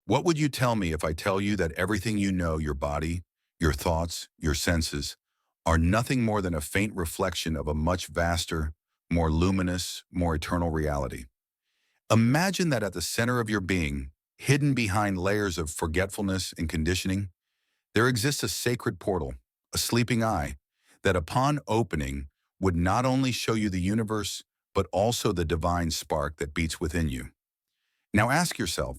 What would you tell me if I tell you that everything you know, your body, your thoughts, your senses, are nothing more than a faint reflection of a much vaster, more luminous, more eternal reality? Imagine that at the center of your being, hidden behind layers of forgetfulness and conditioning, there exists a sacred portal, a sleeping eye, that upon opening would not only show you the universe, but also the divine spark that beats within you. Now ask yourself,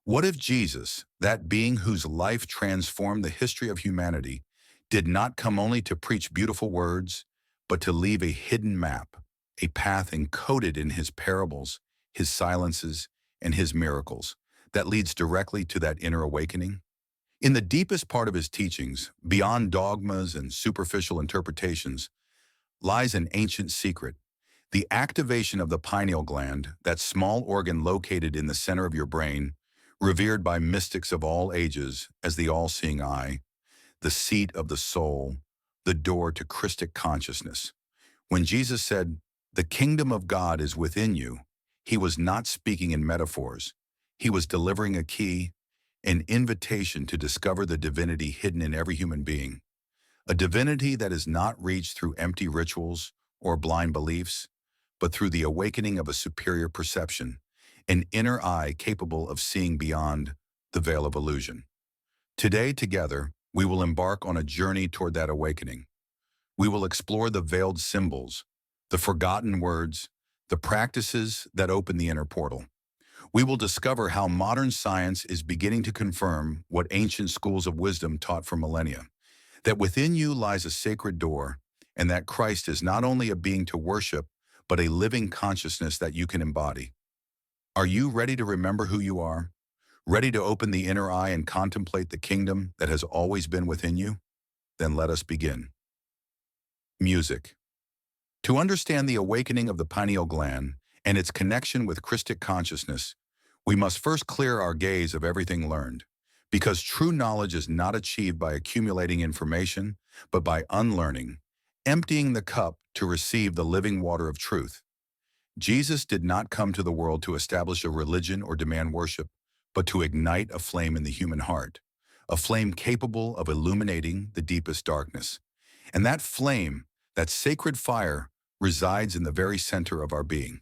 what if Jesus, that being whose life transformed the history of humanity, did not come only to preach beautiful words, but to leave a hidden map, a path encoded in his parables, his silences, and his miracles that leads directly to that inner awakening? In the deepest part of his teachings, beyond dogmas and superficial interpretations, lies an ancient secret: the activation of the pineal gland, that small organ located in the center of your brain, revered by mystics of all ages as the all-seeing eye, the seat of the soul, the door to Christic consciousness. When Jesus said, "The kingdom of God is within you," he was not speaking in metaphors. He was delivering a key, an invitation to discover the divinity hidden in every human being, a divinity that is not reached through empty rituals or blind beliefs, but through the awakening of a superior perception, an inner eye capable of seeing beyond the veil of illusion. Today, together, we will embark on a journey toward that awakening. We will explore the veiled symbols, the forgotten words, the practices that open the inner portal. We will discover how modern science is beginning to confirm what ancient schools of wisdom taught for millennia, that within you lies a sacred door, and that Christ is not only a being to worship, but a living consciousness that you can embody. Are you ready to remember who you are? Ready to open the inner eye and contemplate the kingdom that has always been within you? Then let us begin. Music. To understand the awakening of the pineal gland and its connection with Christic consciousness, we must first clear our gaze of everything learned, because true knowledge is not achieved by accumulating information, but by unlearning, emptying the cup to receive the living water of truth. Jesus did not come to the world to establish a religion or demand worship, but to ignite a flame in the human heart, a flame capable of illuminating the deepest darkness. And that flame, that sacred fire, resides in the very center of our being.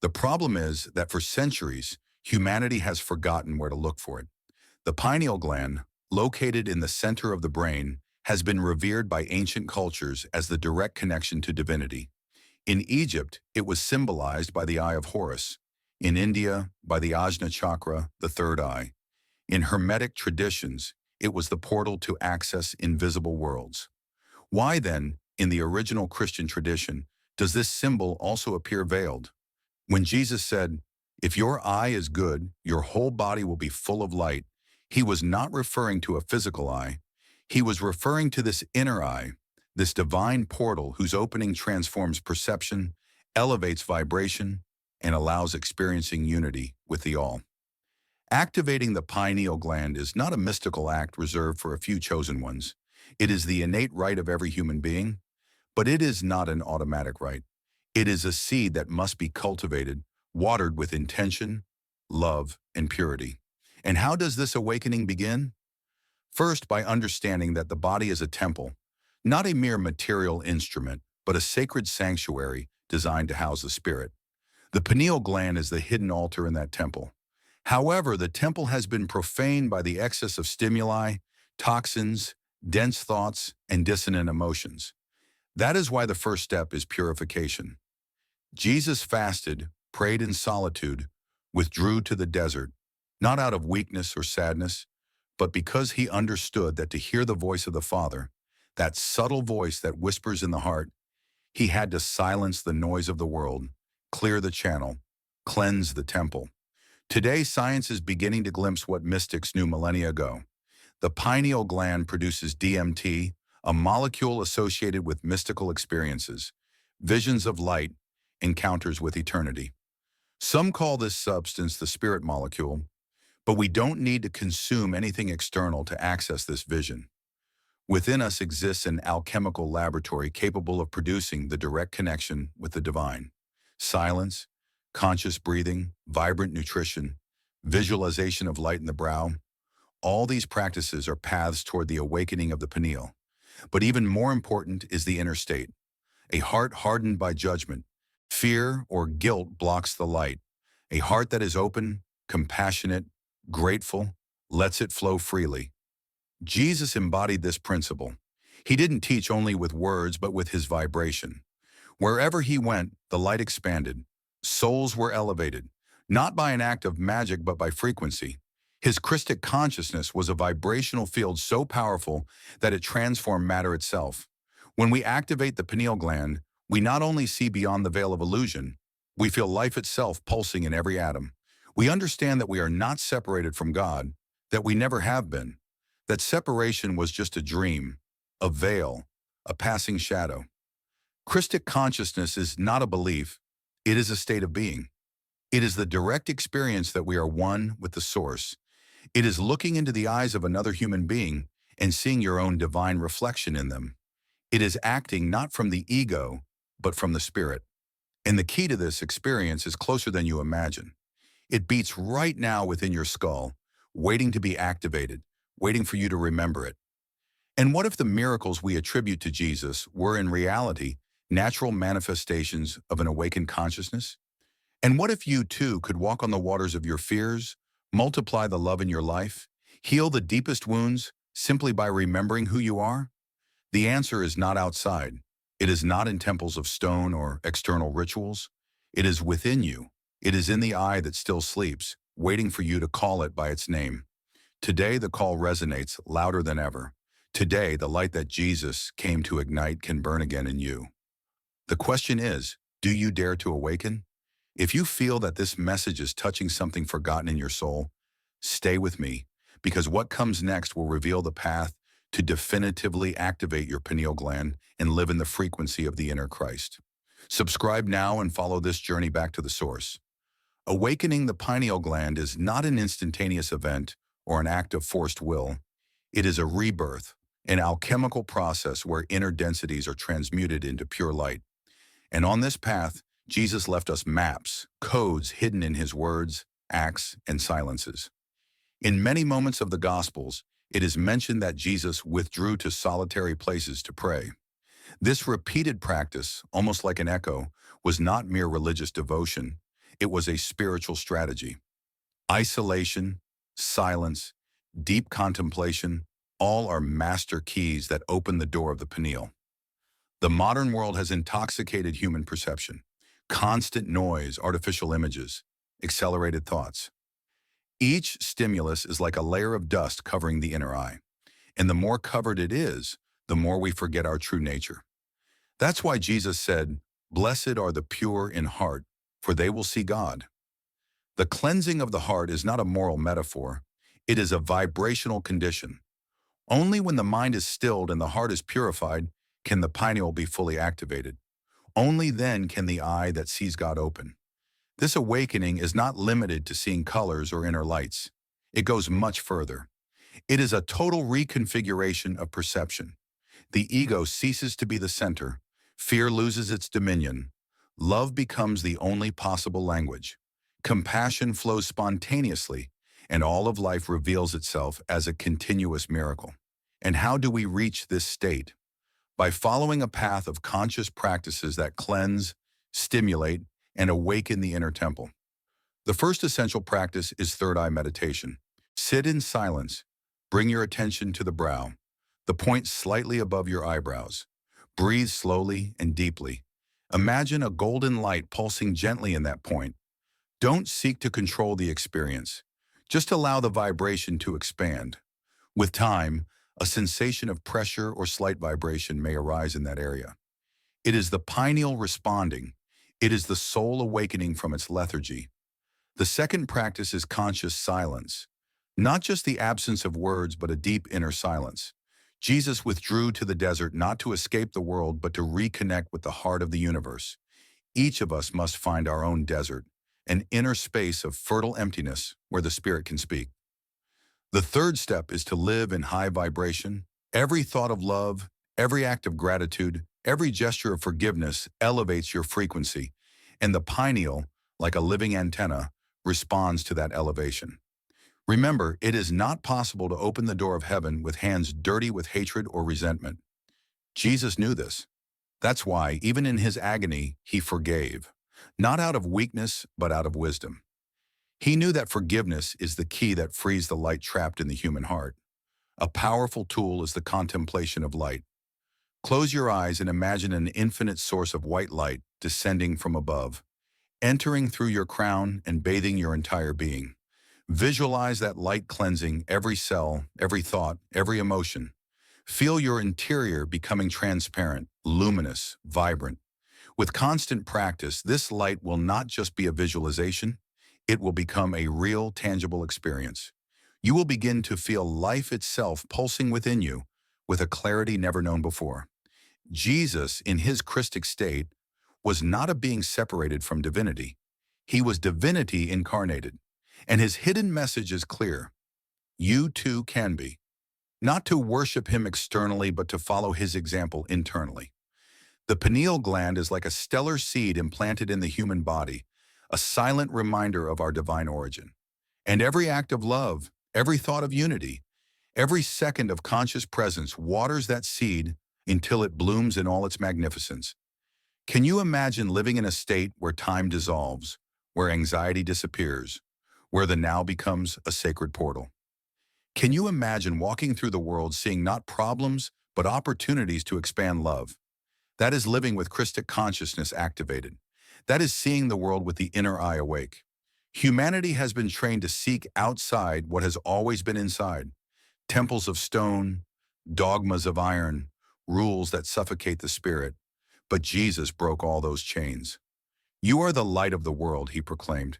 The problem is that for centuries, humanity has forgotten where to look for it. The pineal gland, located in the center of the brain, has been revered by ancient cultures as the direct connection to divinity. In Egypt, it was symbolized by the eye of Horus. In India, by the Ajna chakra, the third eye. In Hermetic traditions, it was the portal to access invisible worlds. Why then, in the original Christian tradition, does this symbol also appear veiled? When Jesus said, "If your eye is good, your whole body will be full of light," he was not referring to a physical eye. He was referring to this inner eye, this divine portal whose opening transforms perception, elevates vibration, and allows experiencing unity with the all. Activating the pineal gland is not a mystical act reserved for a few chosen ones. It is the innate right of every human being, but it is not an automatic right. It is a seed that must be cultivated, watered with intention, love, and purity. And how does this awakening begin? First, by understanding that the body is a temple, not a mere material instrument, but a sacred sanctuary designed to house the spirit. The pineal gland is the hidden altar in that temple. However, the temple has been profaned by the excess of stimuli, toxins, dense thoughts, and dissonant emotions. That is why the first step is purification. Jesus fasted, prayed in solitude, withdrew to the desert, not out of weakness or sadness, but because he understood that to hear the voice of the Father, that subtle voice that whispers in the heart, he had to silence the noise of the world, clear the channel, cleanse the temple. Today, science is beginning to glimpse what mystics knew millennia ago. The pineal gland produces DMT, a molecule associated with mystical experiences, visions of light, encounters with eternity. Some call this substance the spirit molecule, but we don't need to consume anything external to access this vision. Within us exists an alchemical laboratory capable of producing the direct connection with the divine. Silence, conscious breathing, vibrant nutrition, visualization of light in the brow. All these practices are paths toward the awakening of the pineal. But even more important is the inner state. A heart hardened by judgment, fear, or guilt blocks the light. A heart that is open, compassionate, grateful, lets it flow freely. Jesus embodied this principle. He didn't teach only with words, but with his vibration. Wherever he went, the light expanded. Souls were elevated, not by an act of magic, but by frequency. His Christic consciousness was a vibrational field so powerful that it transformed matter itself. When we activate the pineal gland, we not only see beyond the veil of illusion, we feel life itself pulsing in every atom. We understand that we are not separated from God, that we never have been, that separation was just a dream, a veil, a passing shadow. Christic consciousness is not a belief, it is a state of being. It is the direct experience that we are one with the Source. It is looking into the eyes of another human being and seeing your own divine reflection in them. It is acting not from the ego, but from the spirit. And the key to this experience is closer than you imagine. It beats right now within your skull, waiting to be activated, waiting for you to remember it. And what if the miracles we attribute to Jesus were in reality natural manifestations of an awakened consciousness? And what if you too could walk on the waters of your fears, multiply the love in your life, heal the deepest wounds simply by remembering who you are? The answer is not outside. It is not in temples of stone or external rituals. It is within you. It is in the eye that still sleeps, waiting for you to call it by its name. Today, the call resonates louder than ever. Today, the light that Jesus came to ignite can burn again in you. The question is, do you dare to awaken? If you feel that this message is touching something forgotten in your soul, stay with me, because what comes next will reveal the path to definitively activate your pineal gland and live in the frequency of the inner Christ. Subscribe now and follow this journey back to the source. Awakening the pineal gland is not an instantaneous event or an act of forced will. It is a rebirth, an alchemical process where inner densities are transmuted into pure light. And on this path, Jesus left us maps, codes hidden in his words, acts, and silences. In many moments of the Gospels, it is mentioned that Jesus withdrew to solitary places to pray. This repeated practice, almost like an echo, was not mere religious devotion. It was a spiritual strategy. Isolation, silence, deep contemplation, all are master keys that open the door of the pineal. The modern world has intoxicated human perception. Constant noise, artificial images, accelerated thoughts. Each stimulus is like a layer of dust covering the inner eye. And the more covered it is, the more we forget our true nature. That's why Jesus said, "Blessed are the pure in heart, for they will see God." The cleansing of the heart is not a moral metaphor. It is a vibrational condition. Only when the mind is stilled and the heart is purified can the pineal be fully activated. Only then can the eye that sees God open. This awakening is not limited to seeing colors or inner lights. It goes much further. It is a total reconfiguration of perception. The ego ceases to be the center. Fear loses its dominion. Love becomes the only possible language. Compassion flows spontaneously, and all of life reveals itself as a continuous miracle. And how do we reach this state? By following a path of conscious practices that cleanse, stimulate, and awaken the inner temple. The first essential practice is third eye meditation. Sit in silence. Bring your attention to the brow, the point slightly above your eyebrows. Breathe slowly and deeply. Imagine a golden light pulsing gently in that point. Don't seek to control the experience. Just allow the vibration to expand. With time, a sensation of pressure or slight vibration may arise in that area. It is the pineal responding. It is the soul awakening from its lethargy. The second practice is conscious silence. Not just the absence of words, but a deep inner silence. Jesus withdrew to the desert not to escape the world, but to reconnect with the heart of the universe. Each of us must find our own desert, an inner space of fertile emptiness where the spirit can speak. The third step is to live in high vibration. Every thought of love, every act of gratitude, every gesture of forgiveness elevates your frequency, and the pineal, like a living antenna, responds to that elevation. Remember, it is not possible to open the door of heaven with hands dirty with hatred or resentment. Jesus knew this. That's why, even in his agony, he forgave. Not out of weakness, but out of wisdom. He knew that forgiveness is the key that frees the light trapped in the human heart. A powerful tool is the contemplation of light. Close your eyes and imagine an infinite source of white light descending from above, entering through your crown and bathing your entire being. Visualize that light cleansing every cell, every thought, every emotion. Feel your interior becoming transparent, luminous, vibrant. With constant practice, this light will not just be a visualization, it will become a real, tangible experience. You will begin to feel life itself pulsing within you with a clarity never known before. Jesus, in his Christic state, was not a being separated from divinity. He was divinity incarnated, and his hidden message is clear. You too can be. Not to worship him externally, but to follow his example internally. The pineal gland is like a stellar seed implanted in the human body, a silent reminder of our divine origin. And every act of love, every thought of unity, every second of conscious presence waters that seed until it blooms in all its magnificence. Can you imagine living in a state where time dissolves, where anxiety disappears, where the now becomes a sacred portal? Can you imagine walking through the world seeing not problems, but opportunities to expand love? That is living with Christic consciousness activated. That is seeing the world with the inner eye awake. Humanity has been trained to seek outside what has always been inside. Temples of stone, dogmas of iron, rules that suffocate the spirit. But Jesus broke all those chains. You are the light of the world, he proclaimed.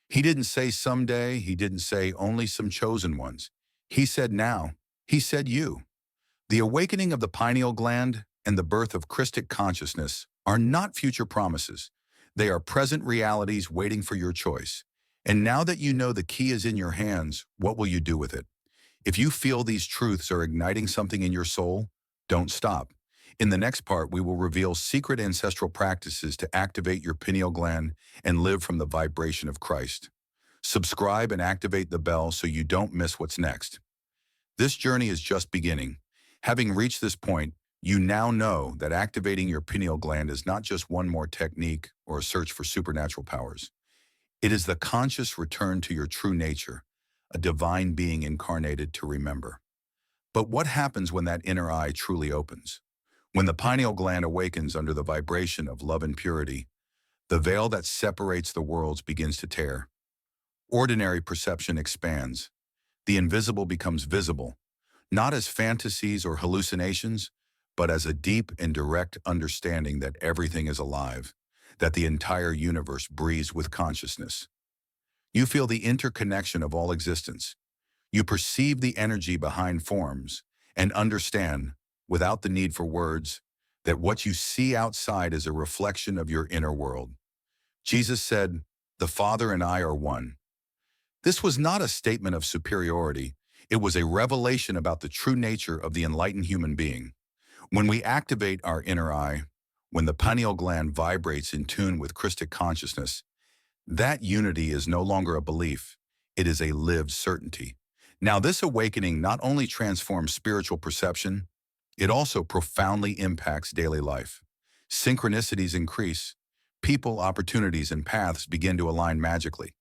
He didn't say someday, he didn't say only some chosen ones. He said now, he said you. The awakening of the pineal gland and the birth of Christic consciousness are not future promises. They are present realities waiting for your choice. And now that you know the key is in your hands, what will you do with it? If you feel these truths are igniting something in your soul, don't stop. In the next part, we will reveal secret ancestral practices to activate your pineal gland and live from the vibration of Christ. Subscribe and activate the bell so you don't miss what's next. This journey is just beginning. Having reached this point, you now know that activating your pineal gland is not just one more technique or a search for supernatural powers. It is the conscious return to your true nature, a divine being incarnated to remember. But what happens when that inner eye truly opens? When the pineal gland awakens under the vibration of love and purity, the veil that separates the worlds begins to tear. Ordinary perception expands. The invisible becomes visible, not as fantasies or hallucinations, but as a deep and direct understanding that everything is alive, that the entire universe breathes with consciousness. You feel the interconnection of all existence. You perceive the energy behind forms and understand, without the need for words, that what you see outside is a reflection of your inner world. Jesus said, "The Father and I are one." This was not a statement of superiority. It was a revelation about the true nature of the enlightened human being. When we activate our inner eye, when the pineal gland vibrates in tune with Christic consciousness, that unity is no longer a belief, it is a lived certainty. Now, this awakening not only transforms spiritual perception, it also profoundly impacts daily life. Synchronicities increase. People, opportunities, and paths begin to align magically.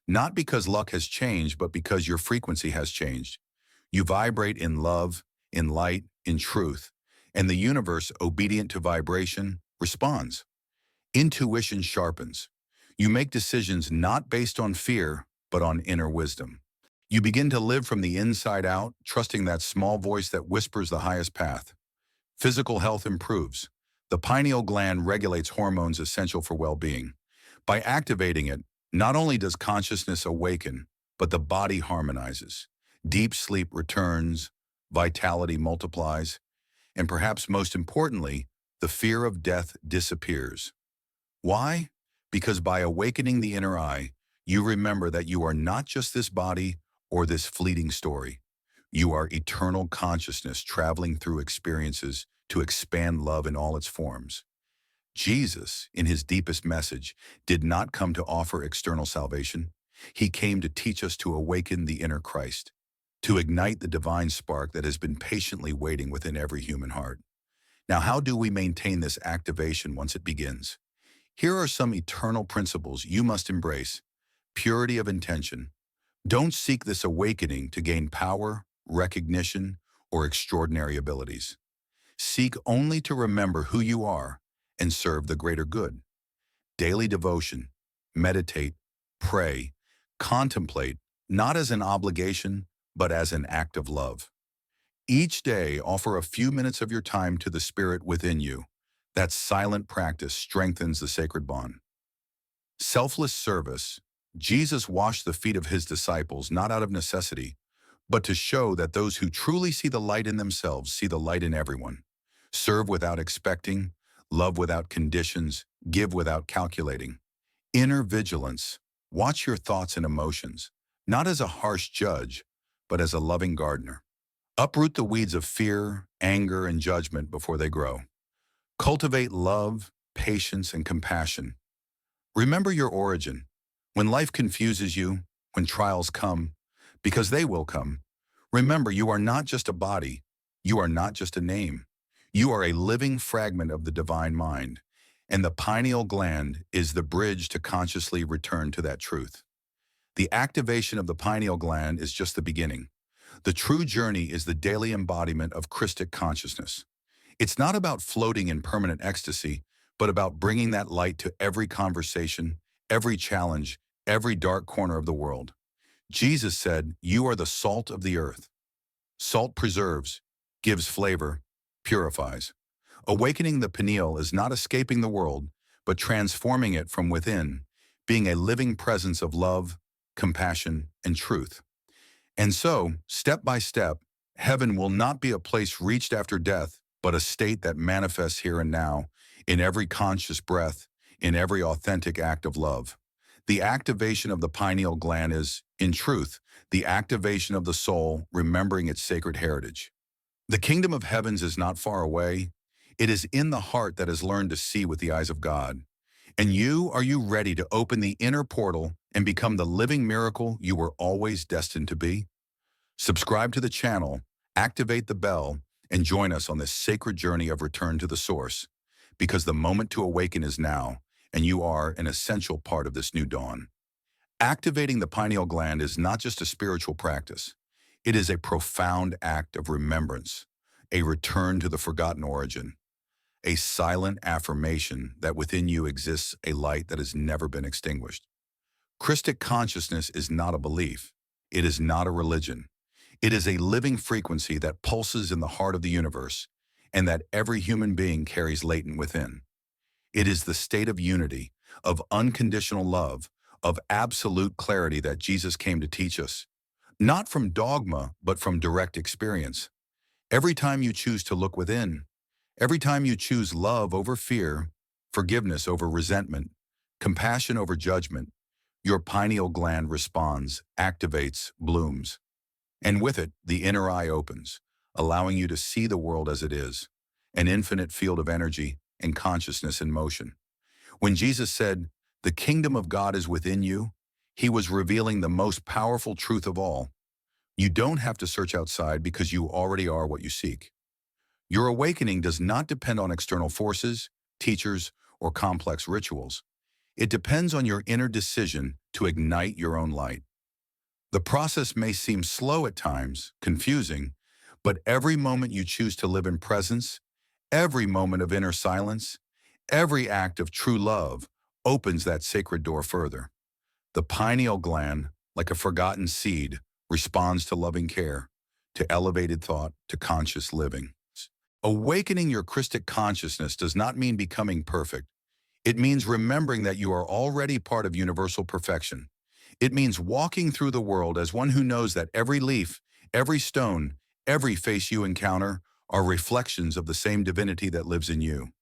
Not because luck has changed, but because your frequency has changed. You vibrate in love, in light, in truth, and the universe, obedient to vibration, responds. Intuition sharpens. You make decisions not based on fear, but on inner wisdom. You begin to live from the inside out, trusting that small voice that whispers the highest path. Physical health improves. The pineal gland regulates hormones essential for well-being. By activating it, not only does consciousness awaken, but the body harmonizes. Deep sleep returns, vitality multiplies, and perhaps most importantly, the fear of death disappears. Why? Because by awakening the inner eye, you remember that you are not just this body or this fleeting story. You are eternal consciousness traveling through experiences to expand love in all its forms. Jesus, in his deepest message, did not come to offer external salvation. He came to teach us to awaken the inner Christ, to ignite the divine spark that has been patiently waiting within every human heart. Now, how do we maintain this activation once it begins? Here are some eternal principles you must embrace. Purity of intention. Don't seek this awakening to gain power, recognition, or extraordinary abilities. Seek only to remember who you are and serve the greater good. Daily devotion. Meditate, pray, contemplate, not as an obligation, but as an act of love. Each day, offer a few minutes of your time to the Spirit within you. That silent practice strengthens the sacred bond. Selfless service. Jesus washed the feet of his disciples not out of necessity, but to show that those who truly see the light in themselves see the light in everyone. Serve without expecting, love without conditions, give without calculating. Inner vigilance. Watch your thoughts and emotions, not as a harsh judge, but as a loving gardener. Uproot the weeds of fear, anger, and judgment before they grow. Cultivate love, patience, and compassion. Remember your origin. When life confuses you, when trials come, because they will come, remember you are not just a body, you are not just a name. You are a living fragment of the divine mind, and the pineal gland is the bridge to consciously return to that truth. The activation of the pineal gland is just the beginning. The true journey is the daily embodiment of Christic consciousness. It's not about floating in permanent ecstasy, but about bringing that light to every conversation, every challenge, every dark corner of the world. Jesus said, "You are the salt of the earth." Salt preserves, gives flavor, purifies. Awakening the pineal is not escaping the world, but transforming it from within, being a living presence of love, compassion, and truth. And so, step by step, heaven will not be a place reached after death, but a state that manifests here and now, in every conscious breath, in every authentic act of love. The activation of the pineal gland is, in truth, the activation of the soul remembering its sacred heritage. The kingdom of heavens is not far away. It is in the heart that has learned to see with the eyes of God. And are you ready to open the inner portal and become the living miracle you were always destined to be? Subscribe to the channel, activate the bell, and join us on this sacred journey of return to the source. Because the moment to awaken is now, and you are an essential part of this new dawn. Activating the pineal gland is not just a spiritual practice. It is a profound act of remembrance, a return to the forgotten origin, a silent affirmation that within you exists a light that has never been extinguished. Christic consciousness is not a belief. It is not a religion. It is a living frequency that pulses in the heart of the universe and that every human being carries latent within. It is the state of unity, of unconditional love, of absolute clarity that Jesus came to teach us, not from dogma, but from direct experience. Every time you choose to look within, every time you choose love over fear, forgiveness over resentment, compassion over judgment, your pineal gland responds, activates, blooms. And with it, the inner eye opens, allowing you to see the world as it is, an infinite field of energy and consciousness in motion. When Jesus said, "The kingdom of God is within you," he was revealing the most powerful truth of all. You don't have to search outside because you already are what you seek. Your awakening does not depend on external forces, teachers, or complex rituals. It depends on your inner decision to ignite your own light. The process may seem slow at times, confusing, but every moment you choose to live in presence, every moment of inner silence, every act of true love opens that sacred door further. The pineal gland, like a forgotten seed, responds to loving care, to elevated thought, to conscious living. Awakening your Christic consciousness does not mean becoming perfect. It means remembering that you are already part of universal perfection. It means walking through the world as one who knows that every leaf, every stone, every face you encounter are reflections of the same divinity that lives in you.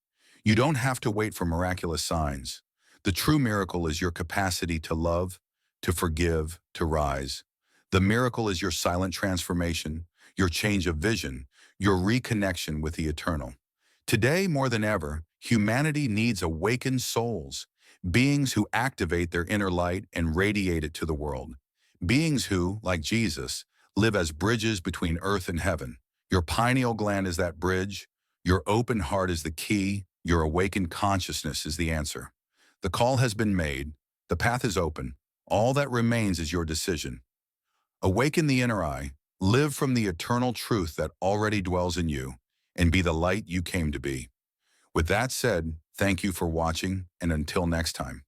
You don't have to wait for miraculous signs. The true miracle is your capacity to love, to forgive, to rise. The miracle is your silent transformation, your change of vision, your reconnection with the eternal. Today, more than ever, humanity needs awakened souls, Beings who activate their inner light and radiate it to the world. Beings who, like Jesus, live as bridges between earth and heaven. Your pineal gland is that bridge. Your open heart is the key. Your awakened consciousness is the answer. The call has been made. The path is open. All that remains is your decision. Awaken the inner eye. Live from the eternal truth that already dwells in you, and be the light you came to be. With that said, thank you for watching, and until next time.